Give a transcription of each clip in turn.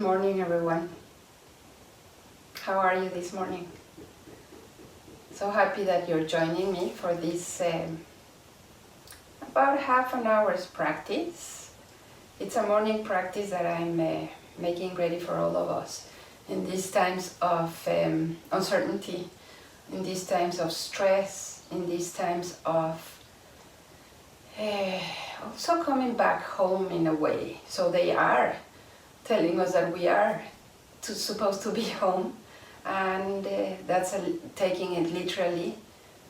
Good morning, everyone. How are you this morning? So happy that you're joining me for this about half an hour's practice. It's a morning practice that I'm making ready for all of us in these times of uncertainty, in these times of stress, in these times of also coming back home in a way. So they are telling us that we are supposed to be home, and that's taking it literally.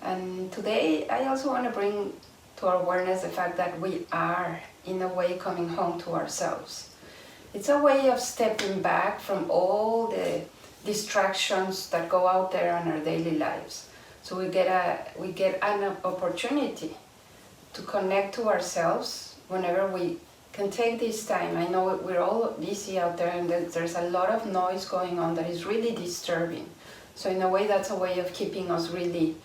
And today I also want to bring to our awareness the fact that we are in a way coming home to ourselves. It's a way of stepping back from all the distractions that go out there in our daily lives. So we get an opportunity to connect to ourselves whenever we can take this time. I know we're all busy out there, and there's a lot of noise going on that is really disturbing. So in a way, that's a way of keeping us really,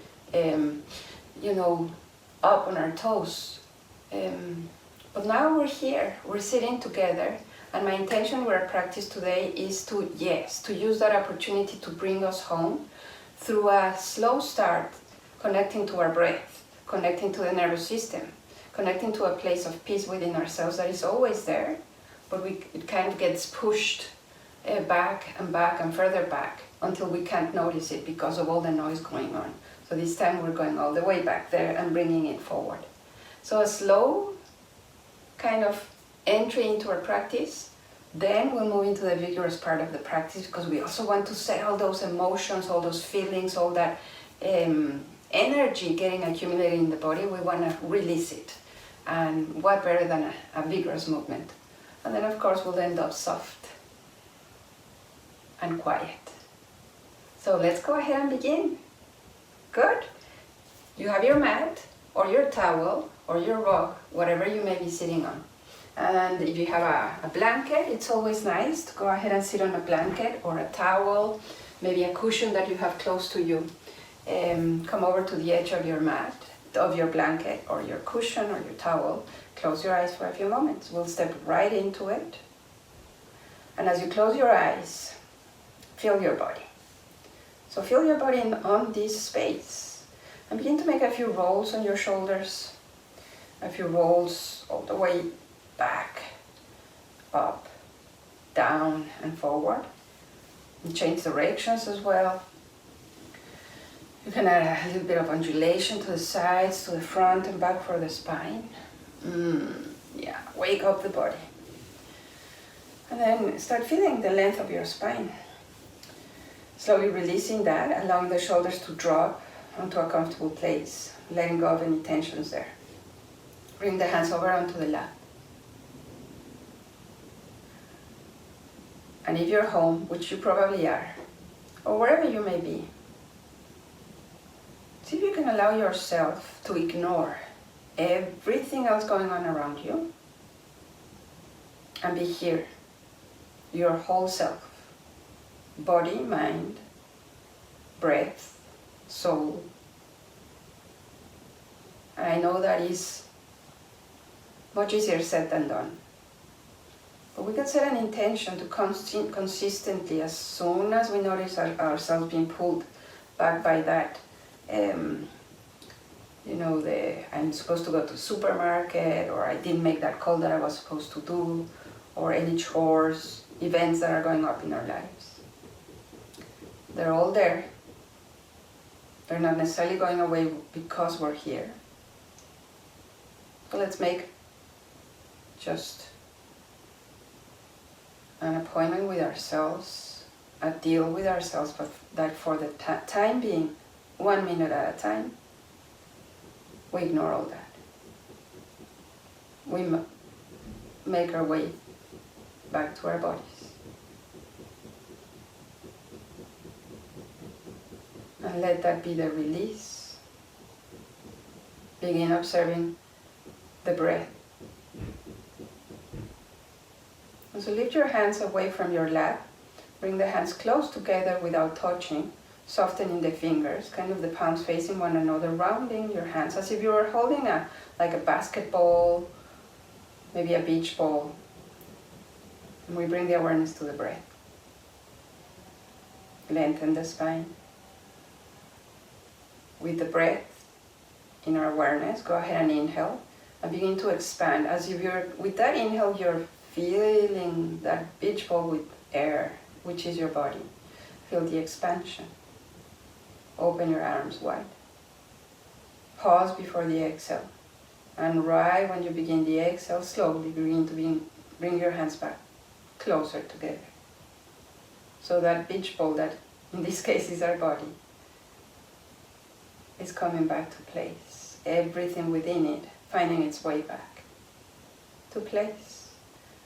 up on our toes. But now we're here, we're sitting together, and my intention with our practice today is to use that opportunity to bring us home through a slow start, connecting to our breath, connecting to the nervous system, connecting to a place of peace within ourselves that is always there, but it kind of gets pushed back and further back until we can't notice it because of all the noise going on. So this time we're going all the way back there and bringing it forward. So a slow kind of entry into our practice, then we'll move into the vigorous part of the practice, because we also want to set all those emotions, all those feelings, all that energy getting accumulated in the body. We want to release it. And what better than a vigorous movement? And then of course we'll end up soft and quiet. So let's go ahead and begin. Good. You have your mat or your towel or your rug, whatever you may be sitting on. And if you have a blanket, it's always nice to go ahead and sit on a blanket or a towel, maybe a cushion that you have close to you. Come over to the edge of your mat, of your blanket or your cushion or your towel. Close your eyes for a few moments. We'll step right into it. And as you close your eyes, feel your body. So feel your body on this space. And begin to make a few rolls on your shoulders. A few rolls all the way back, up, down and forward. And change directions as well. You can add a little bit of undulation to the sides, to the front and back for the spine. Wake up the body. And then start feeling the length of your spine. Slowly releasing that, allowing the shoulders to drop onto a comfortable place, letting go of any tensions there. Bring the hands over onto the lap. And if you're home, which you probably are, or wherever you may be, see if you can allow yourself to ignore everything else going on around you and be here, your whole self, body, mind, breath, soul. And I know that is much easier said than done. But we can set an intention to consistently, as soon as we notice ourselves being pulled back by that, I'm supposed to go to the supermarket, or I didn't make that call that I was supposed to do, or any chores, events that are going up in our lives. They're all there. They're not necessarily going away because we're here. So let's make just an appointment with ourselves, a deal with ourselves, but that for the time being, 1 minute at a time, we ignore all that. We make our way back to our bodies. And let that be the release. Begin observing the breath. And so lift your hands away from your lap. Bring the hands close together without touching. Softening the fingers, kind of the palms facing one another, rounding your hands as if you were holding a basketball, maybe a beach ball. And we bring the awareness to the breath. Lengthen the spine. With the breath in our awareness, go ahead and inhale and begin to expand. As if with that inhale, you're feeling that beach ball with air, which is your body. Feel the expansion. Open your arms wide. Pause before the exhale. And right when you begin the exhale, slowly begin to bring your hands back closer together. So that beach ball, that in this case is our body, is coming back to place. Everything within it finding its way back to place.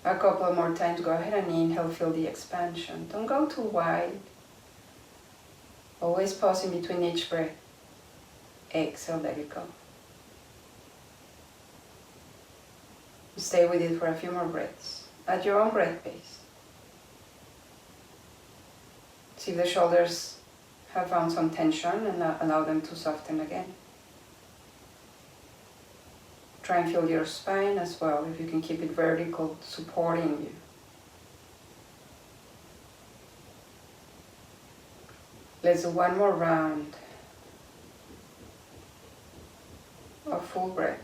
A couple more times, go ahead and inhale, feel the expansion. Don't go too wide. Always pause in between each breath. Exhale, let it go. Stay with it for a few more breaths, at your own breath pace. See if the shoulders have found some tension and allow them to soften again. Try and feel your spine as well, if you can keep it vertical, supporting you. Let's do one more round of full breath.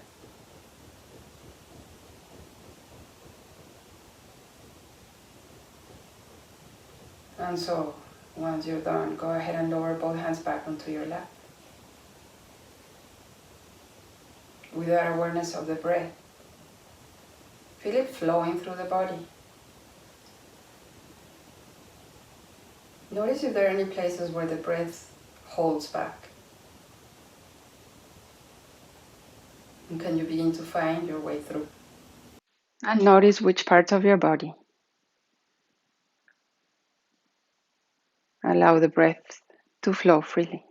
And so, once you're done, go ahead and lower both hands back onto your lap. With that awareness of the breath, feel it flowing through the body. Notice if there are any places where the breath holds back. And can you begin to find your way through? And notice which parts of your body allow the breath to flow freely.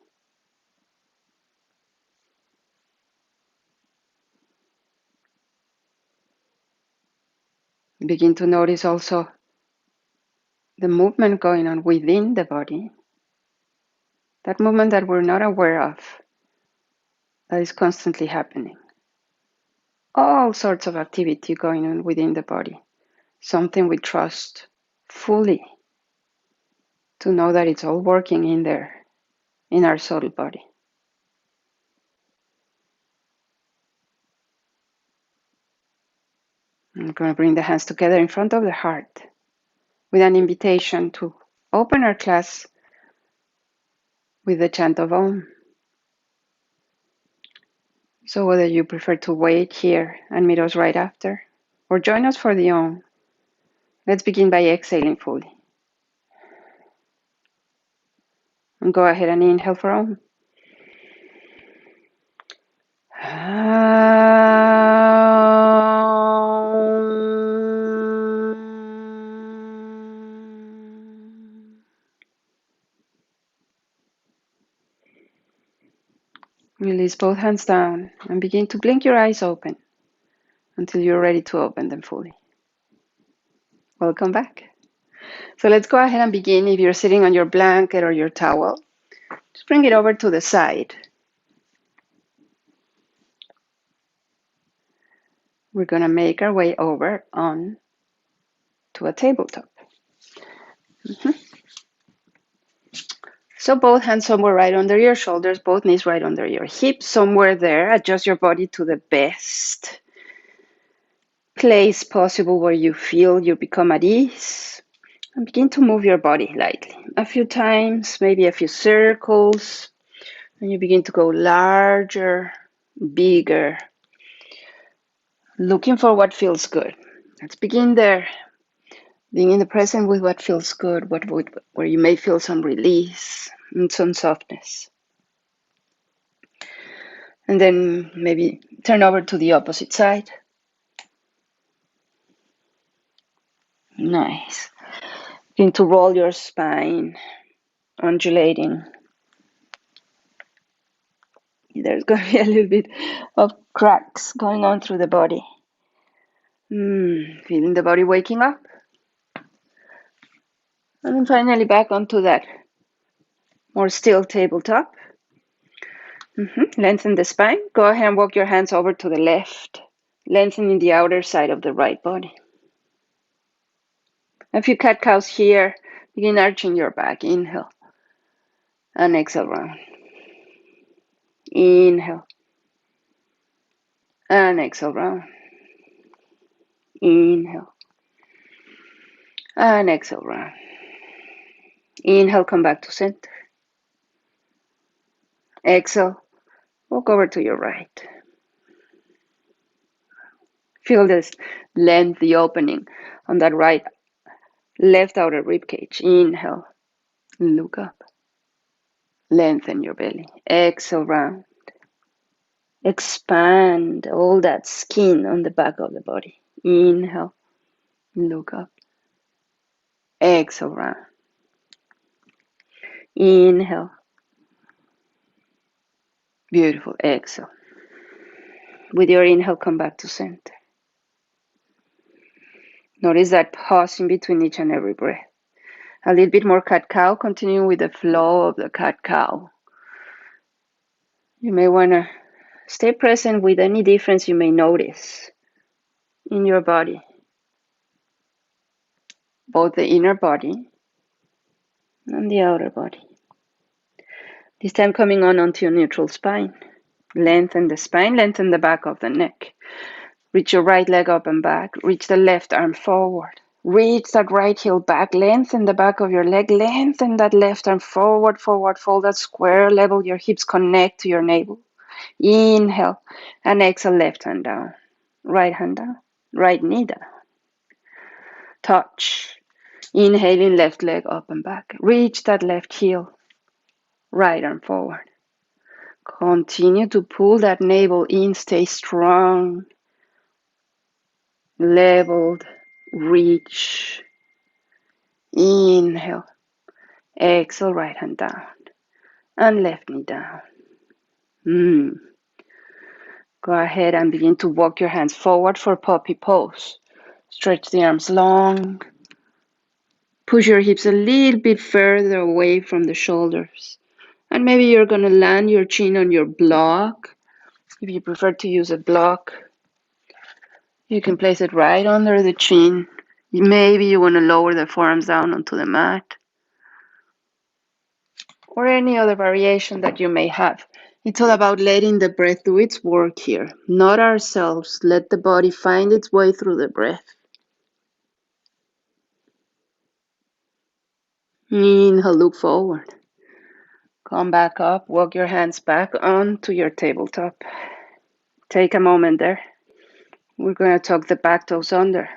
Begin to notice also the movement going on within the body. That movement that we're not aware of, that is constantly happening. All sorts of activity going on within the body. Something we trust fully to know that it's all working in there, in our subtle body. I'm going to bring the hands together in front of the heart with an invitation to open our class with the chant of Om. So whether you prefer to wait here and meet us right after, or join us for the Om, let's begin by exhaling fully. And go ahead and inhale for Om. Release both hands down and begin to blink your eyes open until you're ready to open them fully. Welcome back. So let's go ahead and begin. If you're sitting on your blanket or your towel, just bring it over to the side. We're going to make our way over on to a tabletop. So both hands somewhere right under your shoulders, both knees right under your hips, somewhere there. Adjust your body to the best place possible where you feel you become at ease. And begin to move your body lightly. A few times, maybe a few circles. And you begin to go larger, bigger. Looking for what feels good. Let's begin there. Being in the present with what feels good, where you may feel some release and some softness. And then maybe turn over to the opposite side. Nice. Begin to roll your spine, undulating. There's going to be a little bit of cracks going on through the body. Feeling the body waking up. And then finally back onto that more still tabletop. Lengthen the spine. Go ahead and walk your hands over to the left, lengthening the outer side of the right body. A few cat-cows here. Begin arching your back. Inhale. And exhale round. Inhale. And exhale round. Inhale. And exhale round. Inhale, come back to center. Exhale, walk over to your right. Feel this length, the opening on that right, left outer rib cage. Inhale, look up. Lengthen your belly. Exhale, round. Expand all that skin on the back of the body. Inhale, look up. Exhale, round. Inhale. Beautiful. Exhale. With your inhale, come back to center. Notice that pause in between each and every breath. A little bit more cat-cow. Continue with the flow of the cat-cow. You may want to stay present with any difference you may notice in your body, both the inner body and the outer body. This time coming on onto your neutral spine. Lengthen the spine, lengthen the back of the neck. Reach your right leg up and back. Reach the left arm forward. Reach that right heel back. Lengthen the back of your leg. Lengthen that left arm forward, forward. Fold that square. Level your hips. Connect to your navel. Inhale. And exhale, left hand down. Right hand down. Right knee down. Touch. Inhaling, left leg up and back. Reach that left heel. Right arm forward. Continue to pull that navel in. Stay strong. Leveled. Reach. Inhale. Exhale, right hand down. And left knee down. Go ahead and begin to walk your hands forward for puppy pose. Stretch the arms long. Push your hips a little bit further away from the shoulders. And maybe you're going to land your chin on your block. If you prefer to use a block, you can place it right under the chin. Maybe you want to lower the forearms down onto the mat. Or any other variation that you may have. It's all about letting the breath do its work here, not ourselves. Let the body find its way through the breath. Inhale, look forward. Come back up, walk your hands back onto your tabletop. Take a moment there. We're going to tuck the back toes under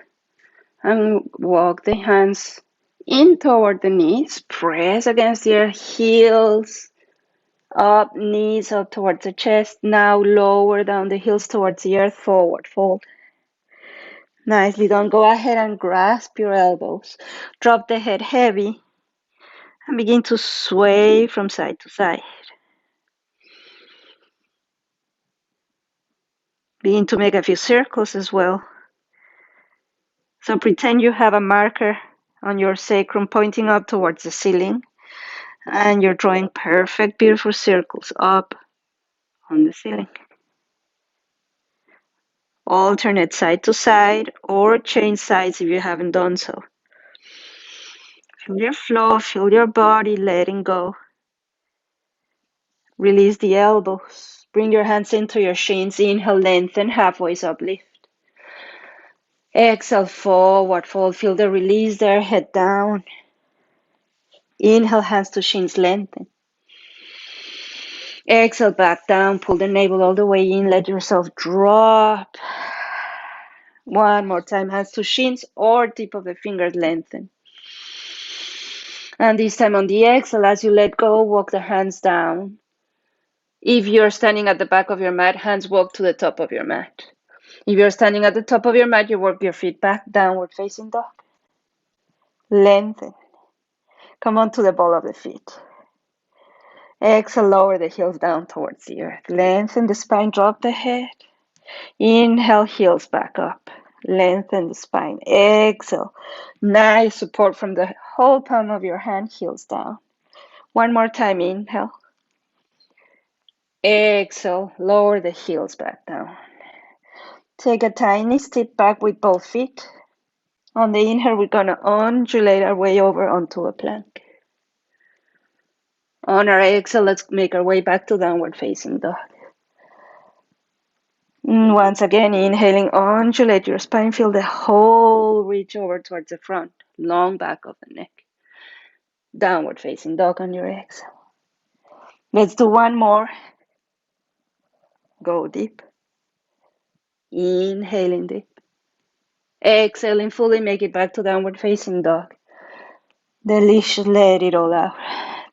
and walk the hands in toward the knees. Press against your heels. Up, knees up towards the chest. Now lower down the heels towards the earth. Forward fold. Nicely done. Go ahead and grasp your elbows. Drop the head heavy and begin to sway from side to side. Begin to make a few circles as well. So pretend you have a marker on your sacrum pointing up towards the ceiling, and you're drawing perfect, beautiful circles up on the ceiling. Alternate side to side or change sides if you haven't done so. Feel your flow, feel your body letting go. Release the elbows. Bring your hands into your shins. Inhale, lengthen, halfway uplift. Exhale, forward fold. Feel the release there, head down. Inhale, hands to shins, lengthen. Exhale, back down. Pull the navel all the way in. Let yourself drop. One more time, hands to shins or tip of the fingers, lengthen. And this time on the exhale, as you let go, walk the hands down. If you're standing at the back of your mat, hands walk to the top of your mat. If you're standing at the top of your mat, you work your feet back, downward facing dog. Lengthen. Come on to the ball of the feet. Exhale, lower the heels down towards the earth. Lengthen the spine, drop the head. Inhale, heels back up. Lengthen the spine. Exhale. Nice support from the whole palm of your hand, heels down. One more time, inhale. Exhale, lower the heels back down. Take a tiny step back with both feet. On the inhale, we're gonna undulate our way over onto a plank. On our exhale, let's make our way back to downward facing dog. Once again, inhaling, undulate your spine, feel the whole reach over towards the front, long back of the neck. Downward facing dog on your exhale. Let's do one more. Go deep. Inhaling deep. Exhaling fully, make it back to downward facing dog. Delicious, let it all out.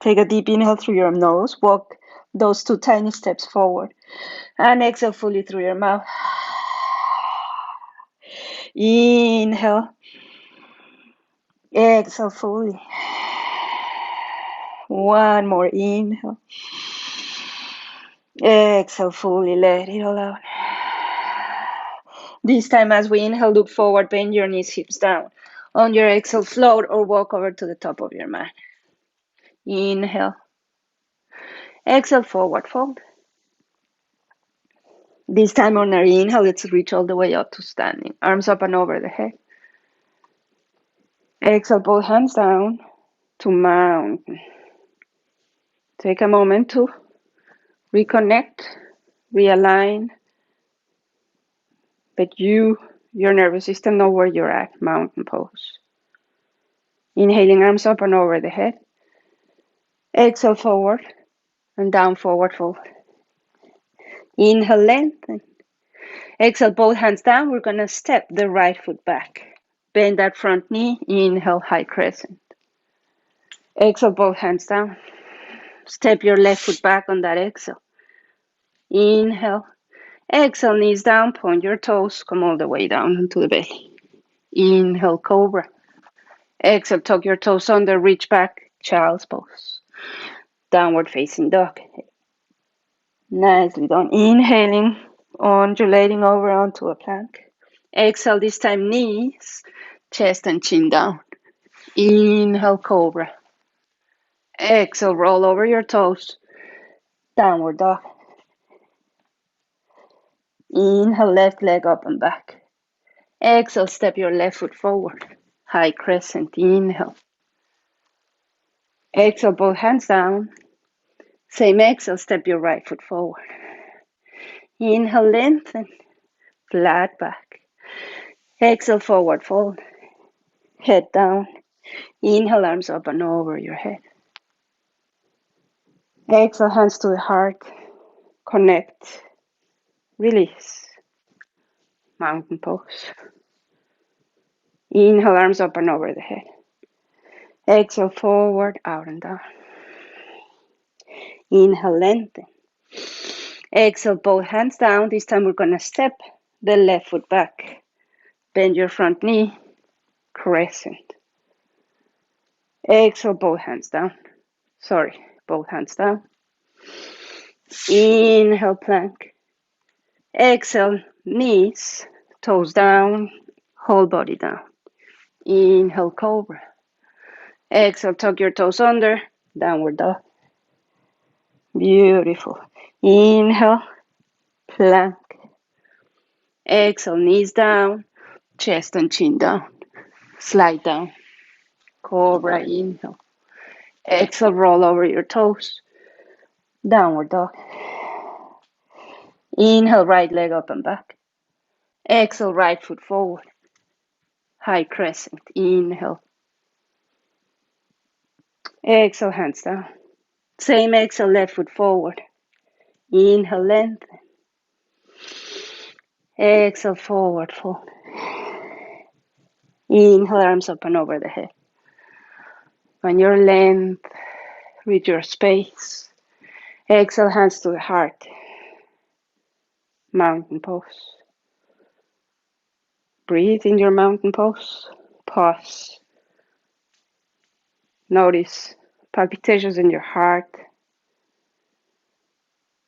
Take a deep inhale through your nose, walk those 2 tiny steps forward, and exhale fully through your mouth. Inhale, exhale fully. One more inhale. Exhale fully, let it all out. This time as we inhale, look forward, bend your knees, hips down. On your exhale, float or walk over to the top of your mat. Inhale. Exhale, forward fold. This time on our inhale, let's reach all the way up to standing. Arms up and over the head. Exhale, both hands down to mountain. Take a moment to reconnect, realign. But your nervous system know where you're at, mountain pose. Inhaling, arms up and over the head. Exhale, forward and down, forward fold. Inhale, lengthen. Exhale, both hands down. We're going to step the right foot back. Bend that front knee. Inhale, high crescent. Exhale, both hands down. Step your left foot back on that exhale. Inhale. Exhale, knees down. Point your toes. Come all the way down into the belly. Inhale, cobra. Exhale, tuck your toes under. Reach back. Child's pose. Downward facing dog. Nicely done. Inhaling, undulating over onto a plank. Exhale, this time knees, chest and chin down. Inhale, cobra. Exhale, roll over your toes. Downward dog. Inhale, left leg up and back. Exhale, step your left foot forward. High crescent. Inhale. Exhale, both hands down. Same exhale, step your right foot forward. Inhale, lengthen. Flat back. Exhale, forward fold. Head down. Inhale, arms up and over your head. Exhale, hands to the heart. Connect. Release. Mountain pose. Inhale, arms up and over the head. Exhale, forward, out and down. Inhale, lengthen. Exhale, both hands down. This time we're going to step the left foot back. Bend your front knee. Crescent. Exhale, both hands down. Both hands down. Inhale, plank. Exhale, knees, toes down, whole body down. Inhale, cobra. Exhale, tuck your toes under, downward dog. Beautiful. Inhale, plank. Exhale, knees down, chest and chin down. Slide down. Cobra, inhale. Exhale, roll over your toes. Downward dog. Inhale, right leg up and back. Exhale, right foot forward. High crescent. Inhale. Exhale, hands down. Same exhale, left foot forward. Inhale, lengthen. Exhale, forward fold. Inhale, arms up and over the head. On your length, reach your space. Exhale, hands to the heart. Mountain pose. Breathe in your mountain pose. Pause. Notice palpitations in your heart.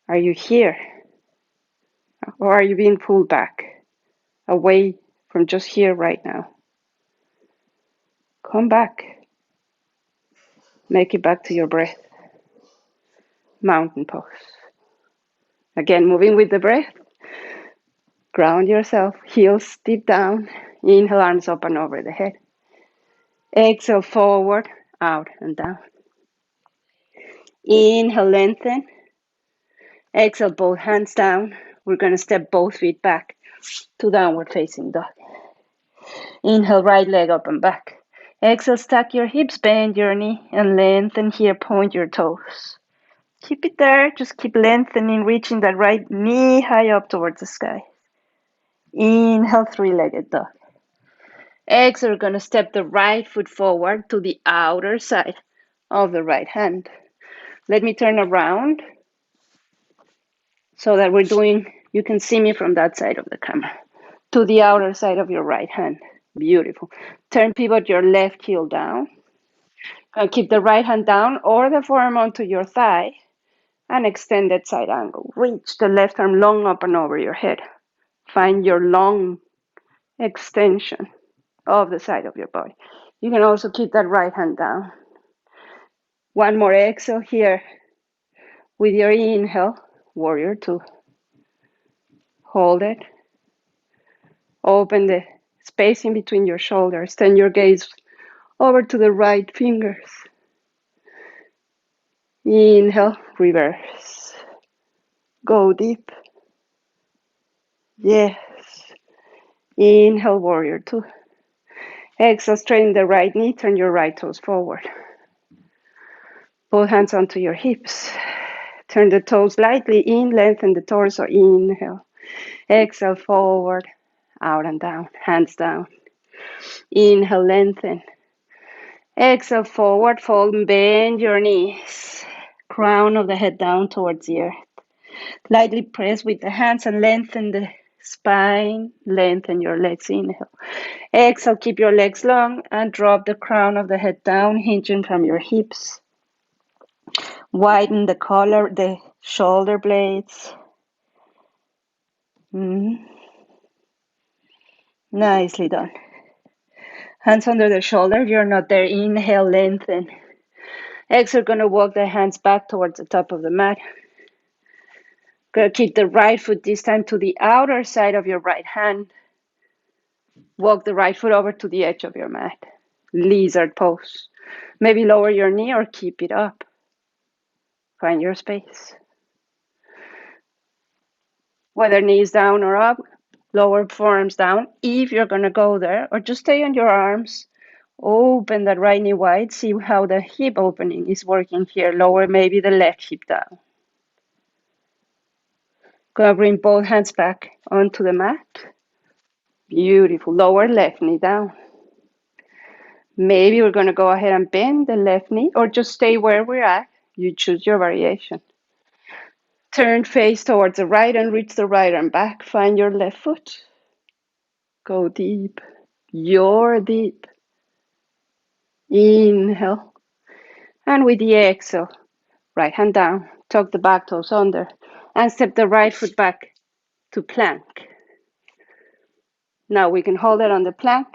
Are you here? Or are you being pulled back, away from just here right now? Come back. Make it back to your breath. Mountain pose. Again, moving with the breath. Ground yourself, heels deep down. Inhale, arms up and over the head. Exhale, forward, out and down. Inhale, lengthen. Exhale, both hands down. We're going to step both feet back to downward facing dog. Inhale, right leg up and back. Exhale, stack your hips, bend your knee, and lengthen here, point your toes. Keep it there, just keep lengthening, reaching that right knee high up towards the sky. Inhale, three-legged dog. Exhale, we're going to step the right foot forward to the outer side of the right hand. Let me turn around so that you can see me from that side of the camera. To the outer side of your right hand. Beautiful. Turn, pivot your left heel down. Keep the right hand down or the forearm onto your thigh and extend that side angle. Reach the left arm long up and over your head. Find your long extension of the side of your body. You can also keep that right hand down. One more exhale here. With your inhale, warrior two. Hold it. Open the space in between your shoulders. Turn your gaze over to the right fingers. Inhale, reverse. Go deep. Yes. Inhale, warrior two. Exhale, straighten the right knee, turn your right toes forward. Both hands onto your hips. Turn the toes lightly in, lengthen the torso. Inhale. Exhale, forward, out and down, hands down. Inhale, lengthen. Exhale, forward, fold and bend your knees. Crown of the head down towards the earth. Lightly press with the hands and lengthen the spine. Lengthen your legs. Inhale. Exhale, keep your legs long and drop the crown of the head down, hinging from your hips. Widen the shoulder blades. Nicely done. Hands under the shoulder. If you're not there, inhale, lengthen. Exhale, gonna walk the hands back towards the top of the mat. Gonna keep the right foot this time to the outer side of your right hand. Walk the right foot over to the edge of your mat. Lizard pose. Maybe lower your knee or keep it up. Find your space. Whether knees down or up, lower forearms down if you're gonna go there, or just stay on your arms. Open that right knee wide. See how the hip opening is working here. Lower maybe the left hip down. Gonna bring both hands back onto the mat. Beautiful. Lower left knee down. Maybe we're gonna go ahead and bend the left knee or just stay where we're at. You choose your variation. Turn face towards the right and reach the right arm back. Find your left foot. Go deep. You're deep. Inhale. And with the exhale, right hand down, tuck the back toes under, and step the right foot back to plank. Now we can hold it on the plank,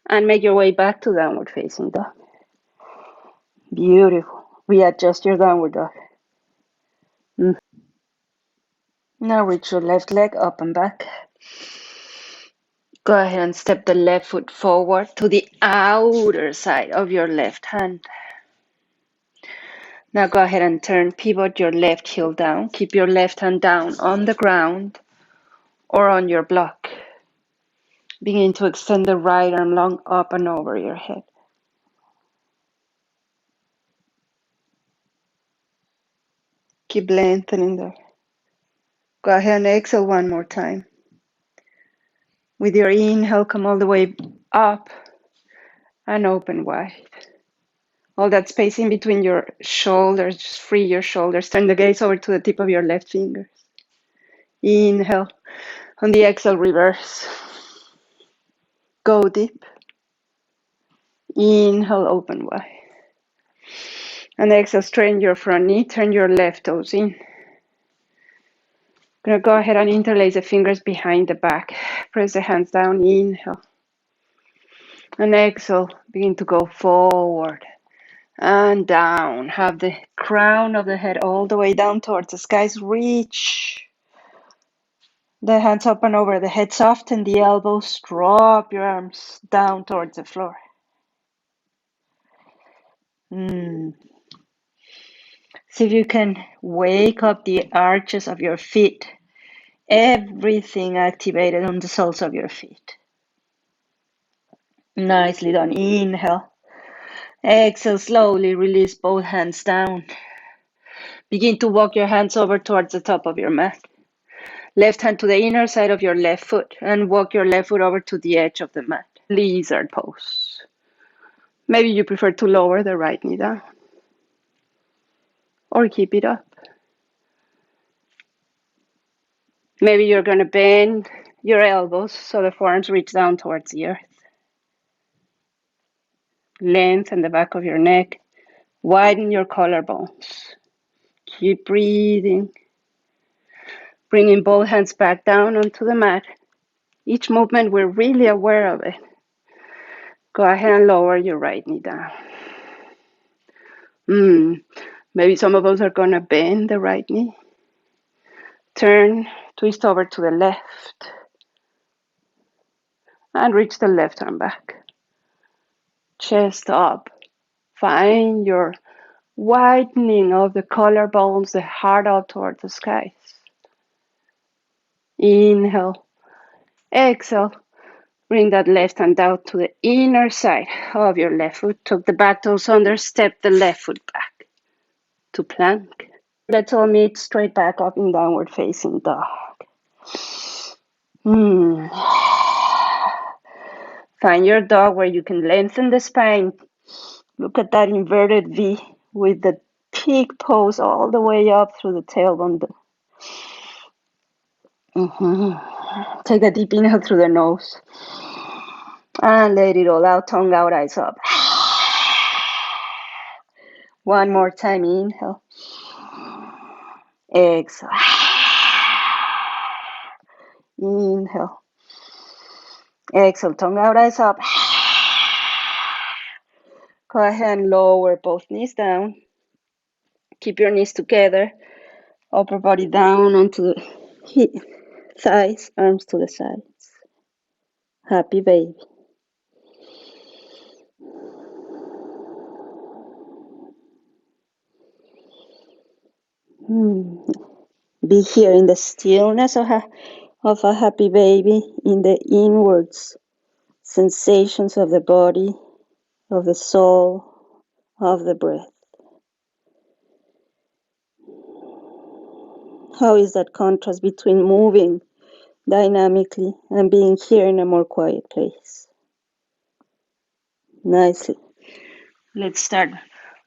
and make your way back to downward facing dog. Beautiful. Readjust your downward dog. Now reach your left leg up and back. Go ahead and step the left foot forward to the outer side of your left hand. Now go ahead and turn, pivot your left heel down. Keep your left hand down on the ground or on your block. Begin to extend the right arm long up and over your head. Keep lengthening there. Go ahead and exhale one more time. With your inhale, come all the way up and open wide. All that space in between your shoulders, just free your shoulders. Turn the gaze over to the tip of your left fingers. Inhale. On the exhale, reverse. Go deep. Inhale, open wide. And exhale, straighten your front knee. Turn your left toes in. Gonna go ahead and interlace the fingers behind the back. Press the hands down. Inhale. And exhale, begin to go forward and down. Have the crown of the head all the way down towards the skies. Reach The hands up and over the head, soften the elbows, drop your arms down towards the floor. See if you can wake up the arches of your feet. Everything activated on the soles of your feet. Nicely done. Inhale. Exhale, slowly release both hands down. Begin to walk your hands over towards the top of your mat. Left hand to the inner side of your left foot and walk your left foot over to the edge of the mat. Lizard pose. Maybe you prefer to lower the right knee down or keep it up. Maybe you're going to bend your elbows so the forearms reach down towards the earth. Lengthen the back of your neck. Widen your collarbones. Keep breathing. Bringing both hands back down onto the mat. Each movement, we're really aware of it. Go ahead and lower your right knee down. Maybe some of us are going to bend the right knee. Turn, twist over to the left. And reach the left arm back. Chest up. Find your widening of the collarbones, the heart up toward the skies. Inhale. Exhale. Bring that left hand out to the inner side of your left foot. Tuck the back toes under. Step the left foot back to plank. Let's all meet straight back up in downward facing dog. Find your dog where you can lengthen the spine. Look at that inverted V with the peak pose all the way up through the tailbone. Take a deep inhale through the nose. And let it all out, tongue out, eyes up. One more time, inhale. Exhale. Inhale. Exhale, tongue out, eyes up. Go ahead and lower both knees down. Keep your knees together. Upper body down onto the thighs, arms to the sides. Happy baby. Be here in the stillness of a happy baby, in the inwards sensations of the body, of the soul, of the breath. How is that contrast between moving dynamically and being here in a more quiet place? Nicely. Let's start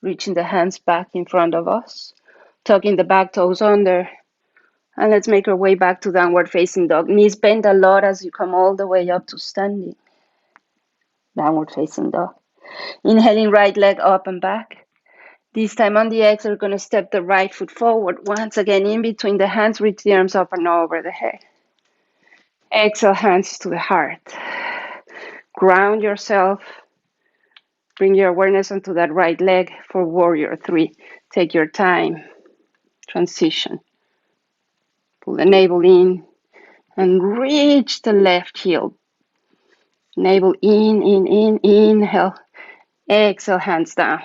reaching the hands back in front of us, tucking the back toes under, and let's make our way back to downward facing dog. Knees bend a lot as you come all the way up to standing. Downward facing dog. Inhaling, right leg up and back. This time on the exhale, we're going to step the right foot forward. Once again, in between the hands, reach the arms up and over the head. Exhale, hands to the heart. Ground yourself. Bring your awareness onto that right leg for warrior 3. Take your time. Transition. Pull the navel in and reach the left heel. Navel in, inhale. Exhale, hands down.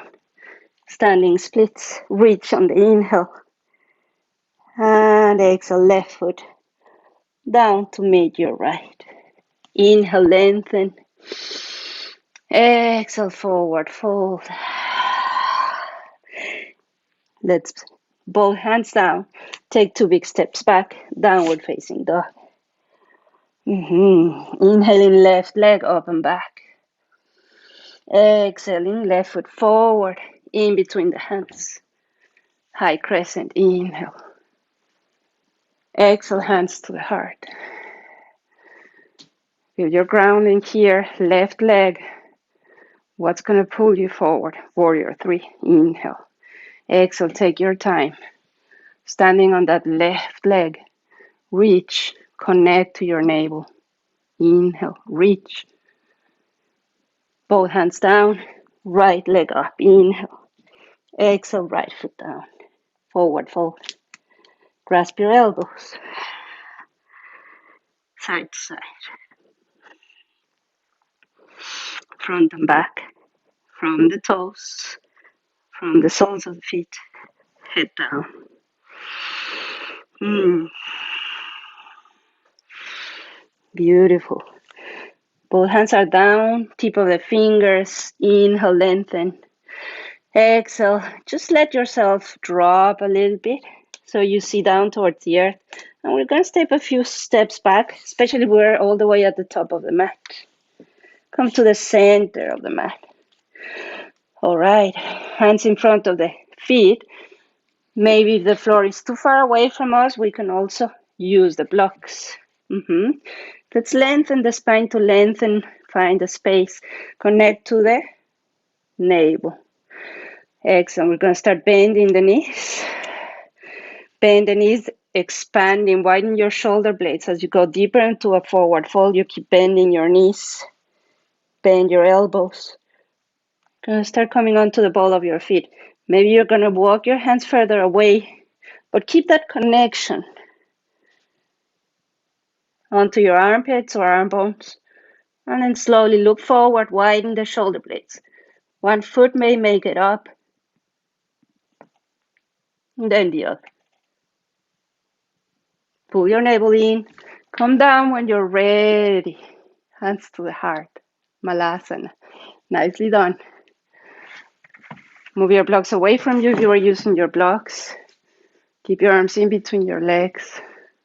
Standing splits, reach on the inhale. And exhale, left foot down to meet your right. Inhale, lengthen. Exhale, forward fold. Let's both hands down. Take 2 big steps back, downward facing dog. Inhaling, left leg up and back. Exhaling, left foot forward, in between the hands. High crescent, inhale. Exhale, hands to the heart. Feel your grounding here, left leg. What's going to pull you forward? Warrior 3, inhale. Exhale, take your time. Standing on that left leg. Reach, connect to your navel. Inhale, reach. Both hands down, right leg up, inhale. Exhale, right foot down. Forward fold. Grasp your elbows. side to side, front and back, from the toes, from the soles of the feet, head down. Beautiful. Both hands are down, tip of the fingers, inhale, lengthen. Exhale, just let yourself drop a little bit so you see down towards the earth. And we're going to step a few steps back, especially we're all the way at the top of the mat. Come to the center of the mat. All right, hands in front of the feet. Maybe if the floor is too far away from us, we can also use the blocks. Let's lengthen the spine to lengthen, find a space, connect to the navel. Exhale, we're going to start bending the knees. Bend the knees, expanding, widen your shoulder blades. As you go deeper into a forward fold, you keep bending your knees. Bend your elbows. Gonna start coming onto the ball of your feet. Maybe you're gonna walk your hands further away, but keep that connection onto your armpits or arm bones. And then slowly look forward, widen the shoulder blades. One foot may make it up, and then the other. Pull your navel in. Come down when you're ready. Hands to the heart. Malasana. Nicely done. Move your blocks away from you if you are using your blocks. Keep your arms in between your legs.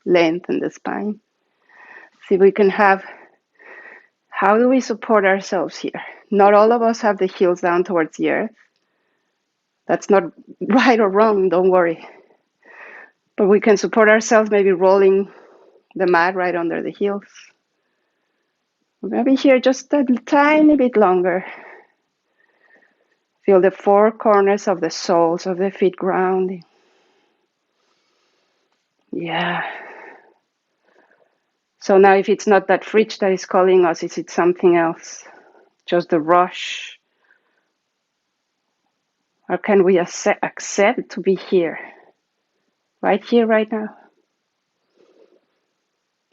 Lengthen the spine. See if we can have, how do we support ourselves here? Not all of us have the heels down towards the earth. That's not right or wrong, don't worry. But we can support ourselves, maybe rolling the mat right under the heels. Maybe here just a tiny bit longer. Feel the four corners of the soles of the feet grounding. Yeah. So now if it's not that fridge that is calling us, is it something else? Just the rush? Or can we accept to be here? Right here, right now?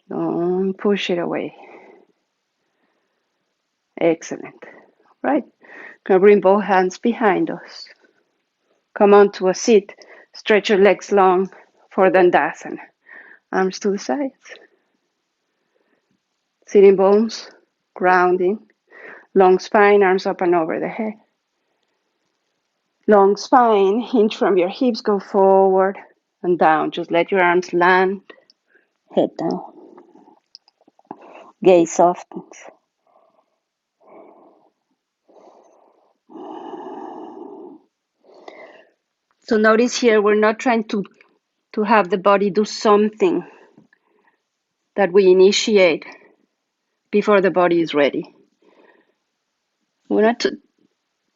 Don't push it away. Excellent. Right. Gonna bring both hands behind us. Come on to a sit. Stretch your legs long for Dandasana. Arms to the sides. Sitting bones, grounding. Long spine, arms up and over the head. Long spine, hinge from your hips, go forward and down. Just let your arms land, head down. Gaze softens. So notice here, we're not trying to have the body do something that we initiate before the body is ready. We're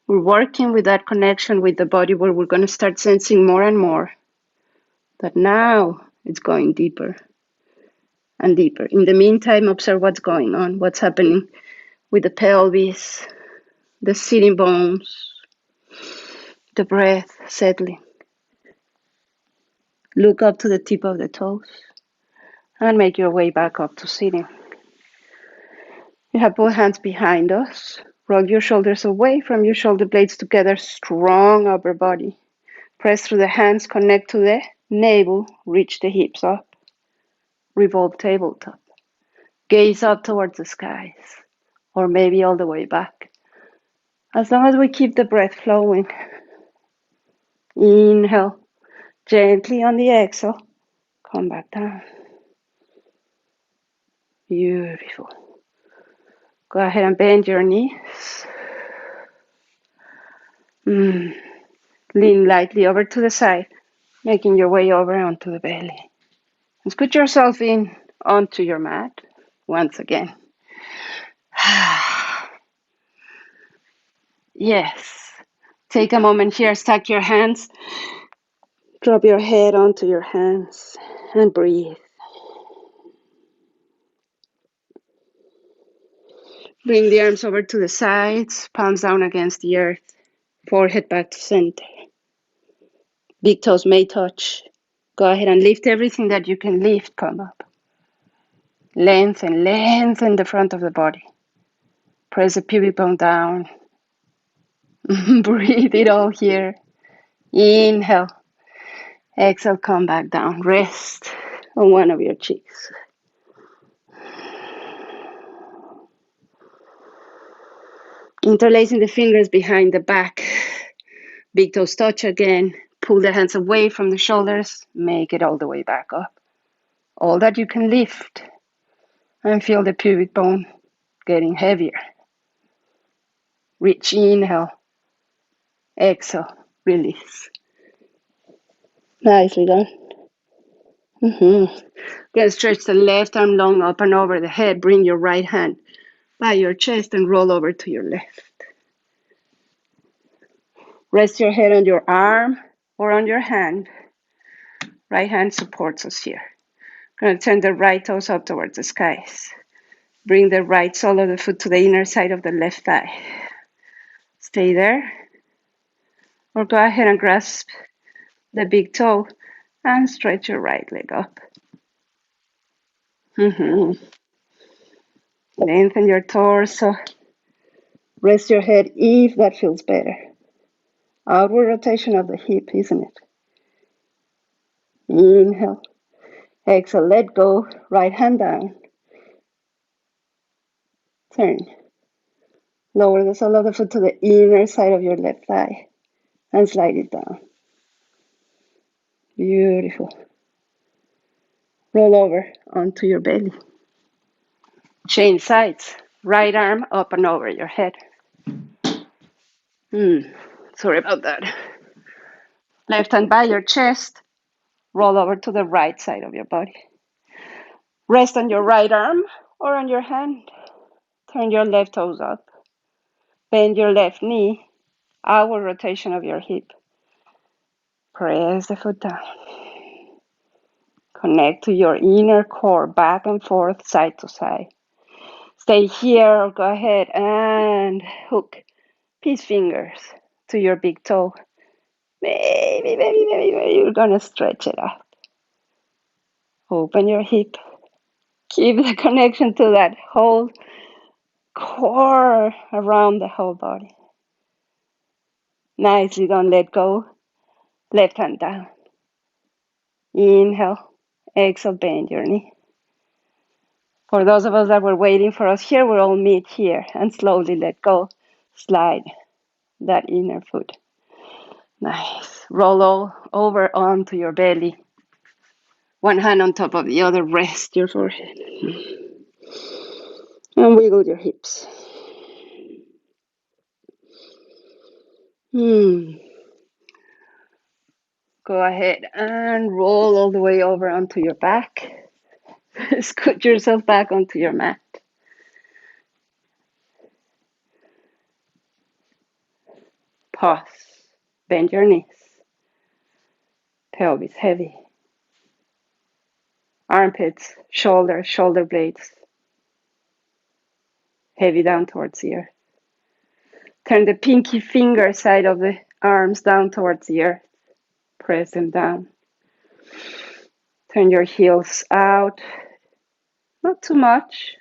working with that connection with the body where we're going to start sensing more and more that now it's going deeper and deeper. In the meantime, observe what's going on, what's happening with the pelvis, the sitting bones, the breath settling. Look up to the tip of the toes and make your way back up to sitting. You have both hands behind us. Roll your shoulders away from your shoulder blades together, strong upper body. Press through the hands, connect to the navel, reach the hips up. Revolve tabletop. Gaze up towards the skies, or maybe all the way back. As long as we keep the breath flowing. Inhale, gently on the exhale, come back down. Beautiful. Go ahead and bend your knees. Lean lightly over to the side, making your way over onto the belly. And scoot yourself in onto your mat once again. Yes. Take a moment here, stack your hands. Drop your head onto your hands and breathe. Bring the arms over to the sides, palms down against the earth, forehead back to center. Big toes may touch. Go ahead and lift everything that you can lift, come up. Lengthen the front of the body. Press the pubic bone down. Breathe it all here. Inhale. Exhale, come back down. Rest on one of your cheeks. Interlacing the fingers behind the back. Big toes touch again. Pull the hands away from the shoulders. Make it all the way back up. All that you can lift. And feel the pubic bone getting heavier. Reach, inhale. Exhale, release. Nicely done. Then stretch the left arm long up and over the head. Bring your right hand by your chest and roll over to your left. Rest your head on your arm or on your hand. Right hand supports us here. Going to turn the right toes up towards the skies. Bring the right sole of the foot to the inner side of the left thigh. Stay there. Or go ahead and grasp the big toe and stretch your right leg up. Lengthen your torso. Rest your head if that feels better. Outward rotation of the hip, isn't it? Inhale. Exhale, let go. Right hand down. Turn. Lower the sole of the foot to the inner side of your left thigh and slide it down. Beautiful. Roll over onto your belly. Change sides. Right arm up and over your head. Sorry about that. Left hand by your chest. Roll over to the right side of your body. Rest on your right arm or on your hand. Turn your left toes up. Bend your left knee. Outward rotation of your hip. Press the foot down. Connect to your inner core, back and forth, side to side. Stay here or go ahead and hook peace fingers to your big toe. Maybe you're gonna stretch it out. Open your hip. Keep the connection to that whole core around the whole body. Nicely done, let go. Left hand down. Inhale. Exhale, bend your knee. For those of us that were waiting for us here, we'll all meet here and slowly let go. Slide that inner foot. Nice. Roll all over onto your belly. One hand on top of the other. Rest your forehead. And wiggle your hips. Go ahead and roll all the way over onto your back. Scoot yourself back onto your mat. Pause. Bend your knees. Pelvis heavy. Armpits, shoulders, shoulder blades. Heavy down towards the earth. Turn the pinky finger side of the arms down towards the earth. Press them down. Turn your heels out. Not too much.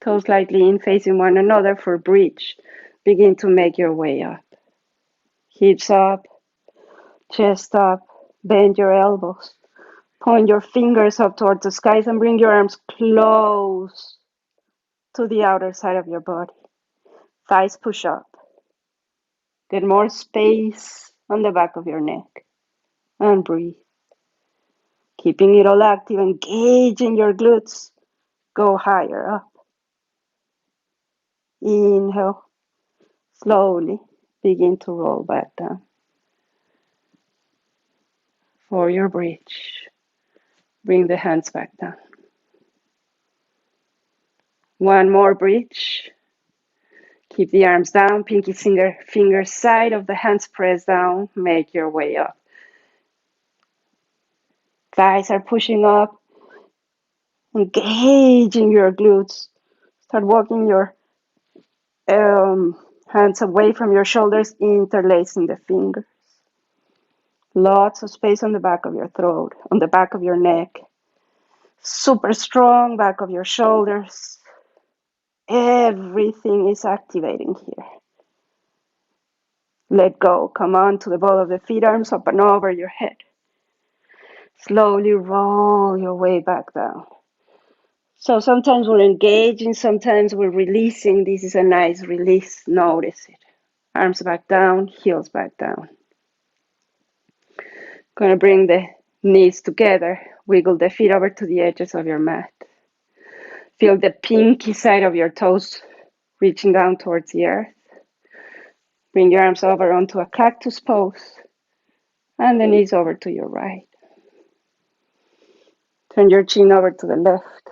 Toes slightly in, facing one another for bridge. Begin to make your way up. Hips up. Chest up. Bend your elbows. Point your fingers up towards the skies and bring your arms close to the outer side of your body. Thighs push up. Get more space on the back of your neck. And breathe. Keeping it all active, engaging your glutes. Go higher up. Inhale. Slowly begin to roll back down. For your bridge, bring the hands back down. One more bridge. Keep the arms down, pinky finger side of the hands pressed down. Make your way up. Thighs are pushing up. Engaging your glutes. Start walking your hands away from your shoulders, interlacing the fingers. Lots of space on the back of your throat, on the back of your neck. Super strong back of your shoulders. Everything is activating here. Let go. Come on to the ball of the feet, arms up and over your head. Slowly roll your way back down. So sometimes we're engaging, sometimes we're releasing. This is a nice release. Notice it. Arms back down, heels back down. Gonna bring the knees together. Wiggle the feet over to the edges of your mat. Feel the pinky side of your toes reaching down towards the earth. Bring your arms over onto a cactus pose and the knees over to your right. Turn your chin over to the left.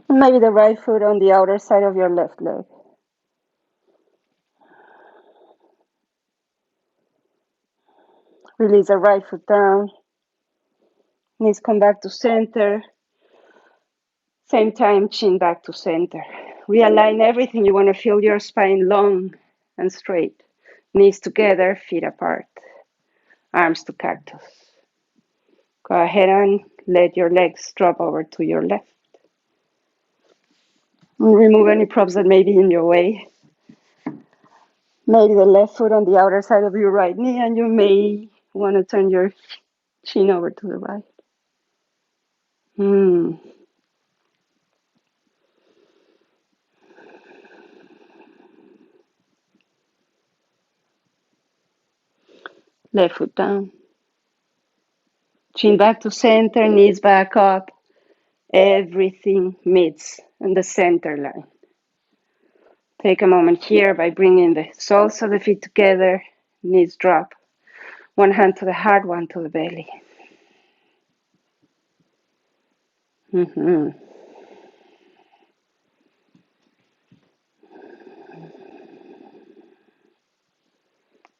And maybe the right foot on the outer side of your left leg. Release the right foot down. Knees come back to center. Same time, chin back to center. Realign everything. You want to feel your spine long and straight. Knees together, feet apart. Arms to cactus. Go ahead and let your legs drop over to your left. Remove any props that may be in your way. Maybe the left foot on the outer side of your right knee, and you may want to turn your chin over to the right. Left foot down. Chin back to center, knees back up. Everything meets in the center line. Take a moment here by bringing the soles of the feet together, knees drop. One hand to the heart, one to the belly.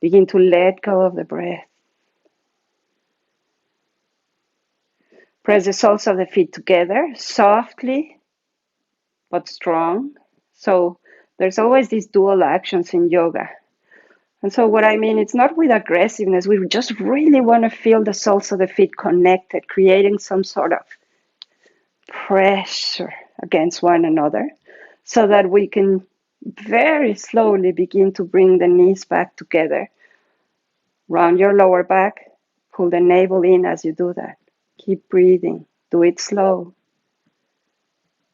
Begin to let go of the breath. Press the soles of the feet together, softly but strong. So there's always these dual actions in yoga. And so what I mean, it's not with aggressiveness. We just really want to feel the soles of the feet connected, creating some sort of pressure against one another so that we can very slowly begin to bring the knees back together. Round your lower back, pull the navel in as you do that. Keep breathing. Do it slow.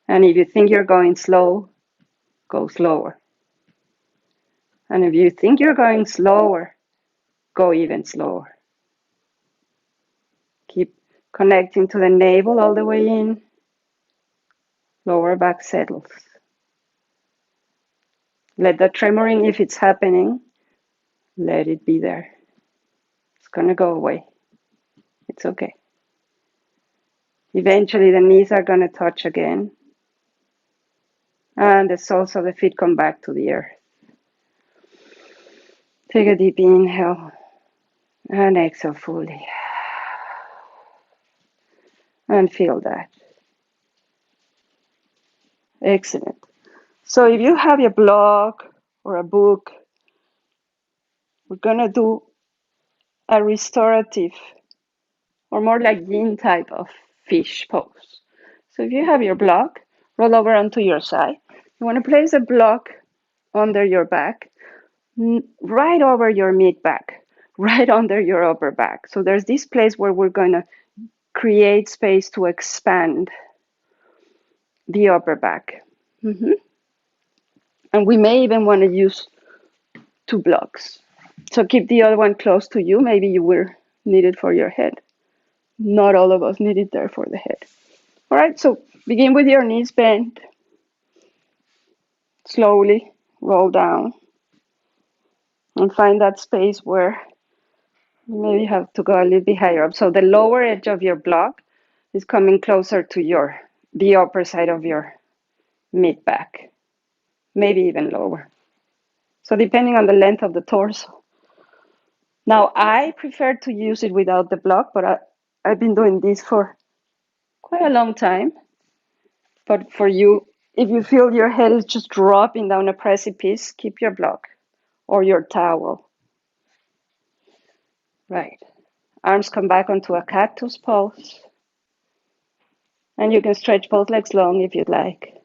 And if you think you're going slow, go slower. And if you think you're going slower, go even slower. Keep connecting to the navel all the way in. Lower back settles. Let the tremoring, if it's happening, let it be there. It's going to go away. It's okay. Eventually the knees are going to touch again. And the soles of the feet come back to the earth. Take a deep inhale and exhale fully. And feel that. Excellent. So if you have your blog or a book, we're going to do a restorative or more like yin type of fish pose. So if you have your block, roll over onto your side. You want to place a block under your back, right over your mid back, right under your upper back. So there's this place where we're going to create space to expand the upper back. And we may even want to use 2 blocks. So keep the other one close to you. Maybe you will need it for your head. Not all of us need it there for the head. All right, so begin with your knees bent. Slowly roll down and find that space where you maybe have to go a little bit higher up. So the lower edge of your block is coming closer to the upper side of your mid back, maybe even lower. So depending on the length of the torso. Now I prefer to use it without the block, but I've been doing this for quite a long time. But for you, if you feel your head is just dropping down a precipice, keep your block or your towel. Right. Arms come back onto a cactus pose. And you can stretch both legs long if you'd like.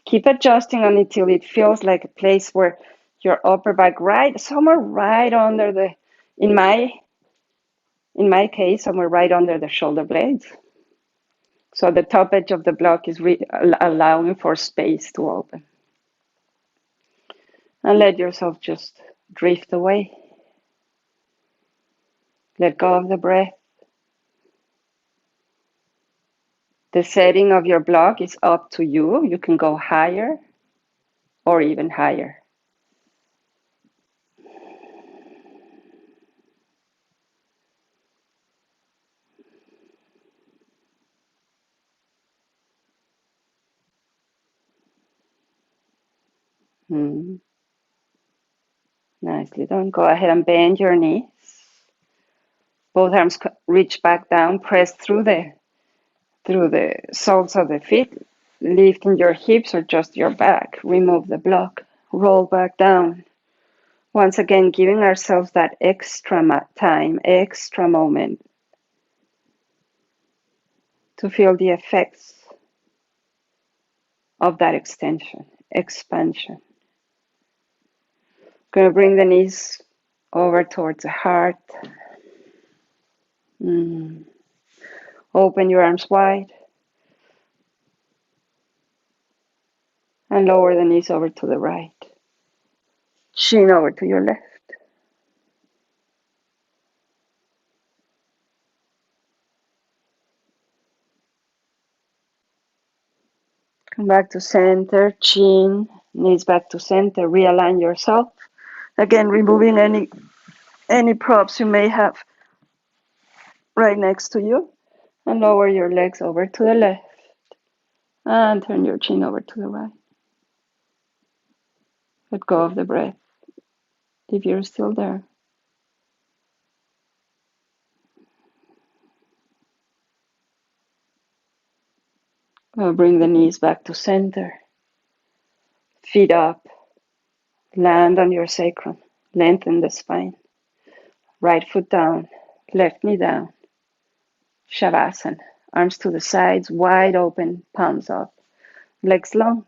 Keep adjusting until it feels like a place where your upper back somewhere right under in my case, somewhere right under the shoulder blades. So the top edge of the block is allowing for space to open. And let yourself just drift away. Let go of the breath. The setting of your block is up to you. You can go higher or even higher. Nicely done. Go ahead and bend your knees. Both arms reach back down. Press through the soles of the feet. Lifting your hips or just your back. Remove the block. Roll back down. Once again, giving ourselves that extra time, extra moment to feel the effects of that expansion. Going to bring the knees over towards the heart. Open your arms wide. And lower the knees over to the right. Chin over to your left. Come back to center, chin, knees back to center. Realign yourself. Again, removing any props you may have right next to you. And lower your legs over to the left. And turn your chin over to the right. Let go of the breath if you're still there. Bring the knees back to center. Feet up. Land on your sacrum. Lengthen the spine. Right foot down. Left knee down. Shavasana. Arms to the sides, wide open, palms up. Legs long.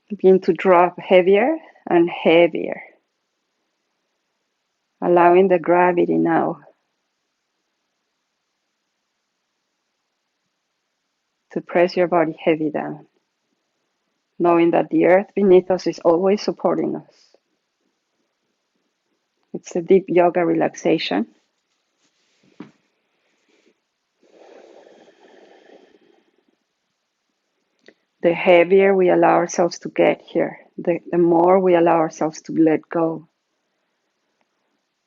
Begin to drop heavier and heavier. Allowing the gravity now to press your body heavy down. Knowing that the earth beneath us is always supporting us. It's a deep yoga relaxation. The heavier we allow ourselves to get here, the more we allow ourselves to let go.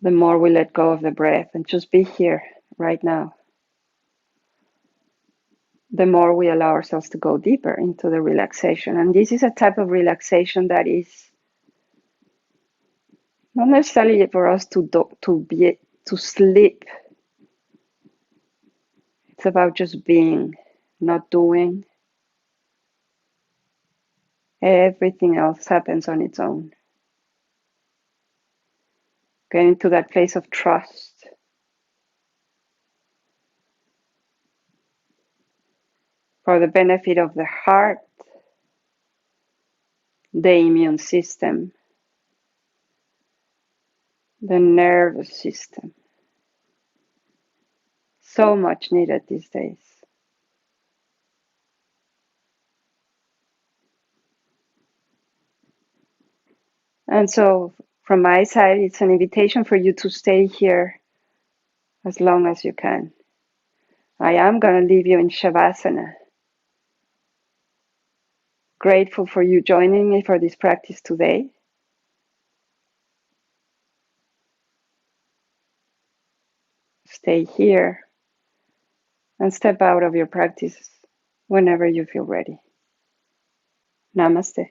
The more we let go of the breath and just be here right now. The more we allow ourselves to go deeper into the relaxation. And this is a type of relaxation that is not necessarily for us to sleep. It's about just being, not doing. Everything else happens on its own. Getting to that place of trust. For the benefit of the heart, the immune system, the nervous system. So much needed these days. And so from my side, it's an invitation for you to stay here as long as you can. I am going to leave you in Shavasana. Grateful for you joining me for this practice today. Stay here and step out of your practice whenever you feel ready. Namaste.